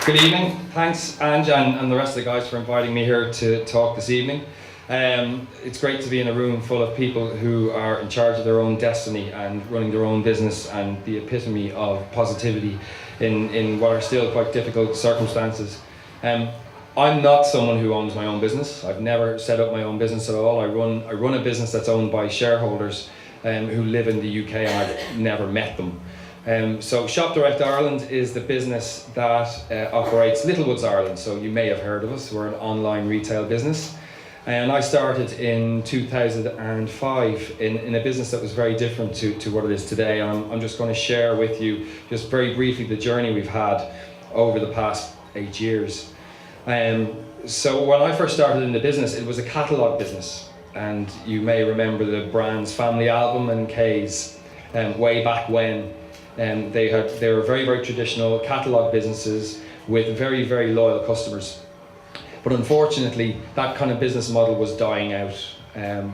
Good evening. Thanks, Ange, and the rest of the guys for inviting me here to talk this evening. It's great to be in a room full of people who are in charge of their own destiny and running their own business, and the epitome of positivity in what are still quite difficult circumstances. I'm not someone who owns my own business. I've never set up my own business at all. I run a business that's owned by shareholders who live in the UK, and I've never met them. So ShopDirect Ireland is the business that operates Littlewoods Ireland. So you may have heard of us. We're an online retail business. And I started in 2005 in a business that was very different to what it is today. And I'm just going to share with you, just very briefly, the journey we've had over the past 8 years. So when I first started in the business, it was a catalogue business. And you may remember the brands Family Album and K's way back when. They were very, very traditional catalogue businesses with very, very loyal customers. But unfortunately, that kind of business model was dying out.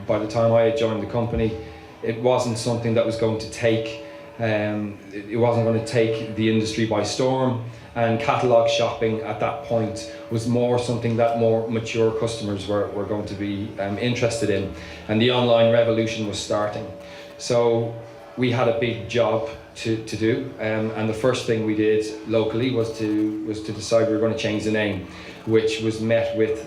By the time I had joined the company, it wasn't something that was going to take, it wasn't going to take the industry by storm. And catalogue shopping at that point was more something that more mature customers were going to be interested in. And the online revolution was starting. So we had a big job to do, and the first thing we did locally was to decide we were going to change the name, which was met with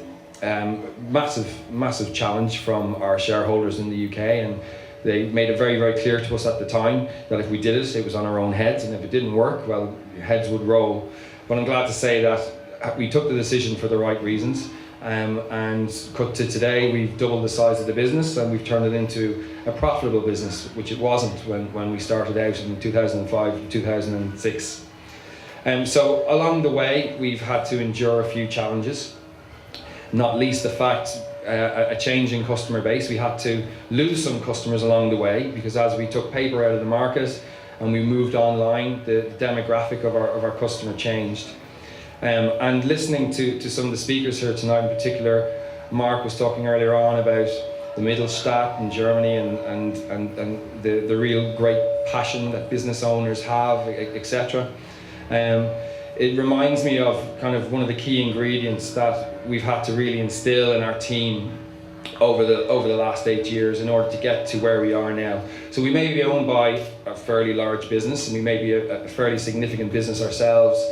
massive challenge from our shareholders in the UK, and they made it very, very clear to us at the time that if we did it, it was on our own heads, and if it didn't work, well, heads would roll. But I'm glad to say that we took the decision for the right reasons. And cut to today, we've doubled the size of the business, and we've turned it into a profitable business, which it wasn't when we started out in 2005, 2006. So along the way, we've had to endure a few challenges, not least the fact a change in customer base. We had to lose some customers along the way, because as we took paper out of the market and we moved online, the demographic of our customer changed. And listening to some of the speakers here tonight, in particular, Mark was talking earlier on about the Mittelstand in Germany and the real great passion that business owners have, etc. It reminds me of kind of one of the key ingredients that we've had to really instill in our team over the last 8 years in order to get to where we are now. So we may be owned by a fairly large business, and we may be a fairly significant business ourselves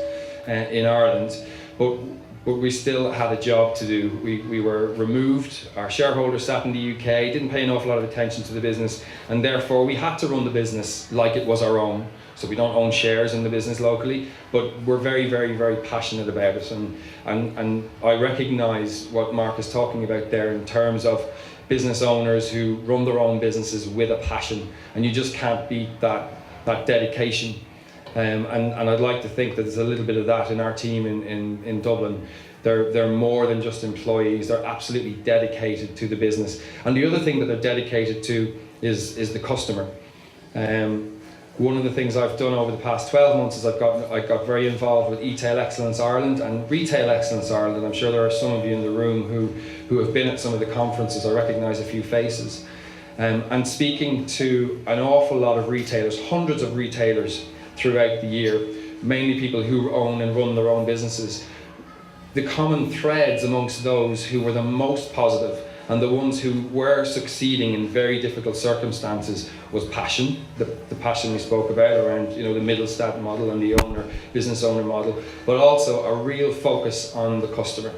in Ireland, but we still had a job to do. We were removed, our shareholders sat in the UK, didn't pay an awful lot of attention to the business, and therefore we had to run the business like it was our own. So we don't own shares in the business locally, but we're very, very, very passionate about it, and I recognise what Mark is talking about there in terms of business owners who run their own businesses with a passion, and you just can't beat that dedication. And I'd like to think that there's a little bit of that in our team in Dublin. They're more than just employees, they're absolutely dedicated to the business. And the other thing that they're dedicated to is the customer. One of the things I've done over the past 12 months is I got very involved with E-Tail Excellence Ireland and Retail Excellence Ireland. I'm sure there are some of you in the room who have been at some of the conferences. I recognise a few faces. And speaking to an awful lot of retailers, hundreds of retailers, throughout the year, mainly people who own and run their own businesses. The common threads amongst those who were the most positive and the ones who were succeeding in very difficult circumstances was passion, the passion we spoke about around the Mittelstand model and the business owner model, but also a real focus on the customer.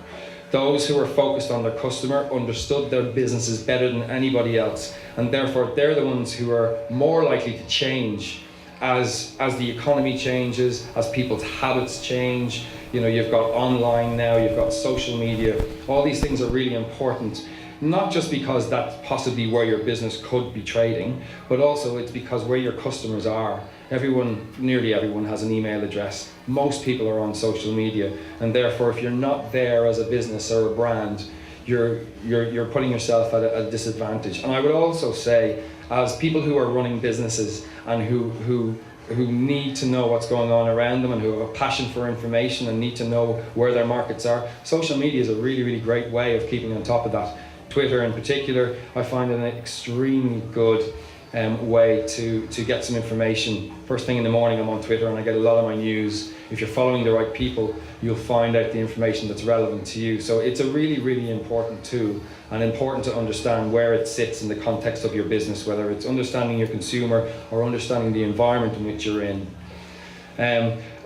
Those who were focused on their customer understood their businesses better than anybody else, and therefore they're the ones who are more likely to change as the economy changes, as people's habits change. You've got online now, you've got social media. All these things are really important, not just because that's possibly where your business could be trading, but also it's because where your customers are. Nearly everyone has an email address. Most people are on social media, and therefore if you're not there as a business or a brand, you're putting yourself at a disadvantage. And I would also say, as people who are running businesses and who need to know what's going on around them and who have a passion for information and need to know where their markets are, social media is a really, really great way of keeping on top of that. Twitter in particular, I find an extremely good way to get some information. First thing in the morning I'm on Twitter and I get a lot of my news. If you're following the right people, you'll find out the information that's relevant to you. So it's a really, really important tool, and important to understand where it sits in the context of your business, whether it's understanding your consumer or understanding the environment in which you're in.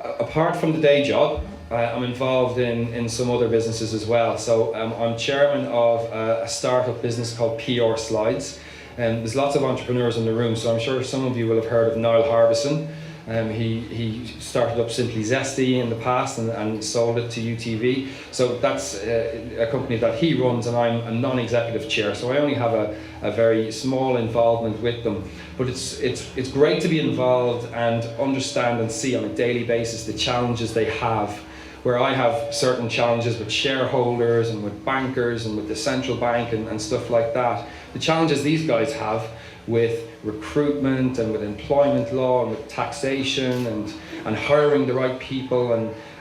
Apart from the day job, I'm involved in some other businesses as well. So I'm chairman of a startup business called PR Slides. There's lots of entrepreneurs in the room, so I'm sure some of you will have heard of Niall Harbison. He started up Simply Zesty in the past and sold it to UTV. So that's a company that he runs, and I'm a non-executive chair, so I only have a very small involvement with them. But it's great to be involved and understand and see on a daily basis the challenges they have, where I have certain challenges with shareholders and with bankers and with the central bank and stuff like that. The challenges these guys have with recruitment and with employment law and with taxation and hiring the right people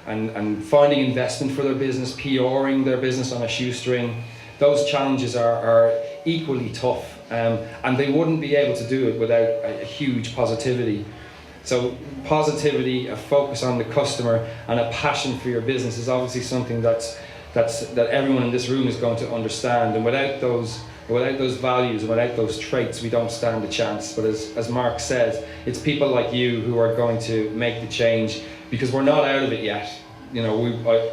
and finding investment for their business, PRing their business on a shoestring. Those challenges are equally tough, and they wouldn't be able to do it without a huge positivity. So positivity, a focus on the customer, and a passion for your business is obviously something that everyone in this room is going to understand. And without those values and without those traits, we don't stand a chance. But as Mark said, it's people like you who are going to make the change, because we're not out of it yet. You know,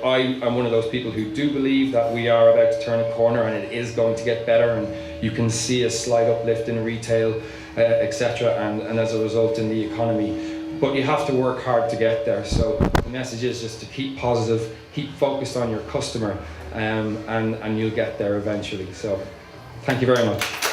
I am one of those people who do believe that we are about to turn a corner, and it is going to get better, and you can see a slight uplift in retail, etc., and as a result in the economy. But you have to work hard to get there. So the message is just to keep positive, keep focused on your customer, and you'll get there eventually. So thank you very much.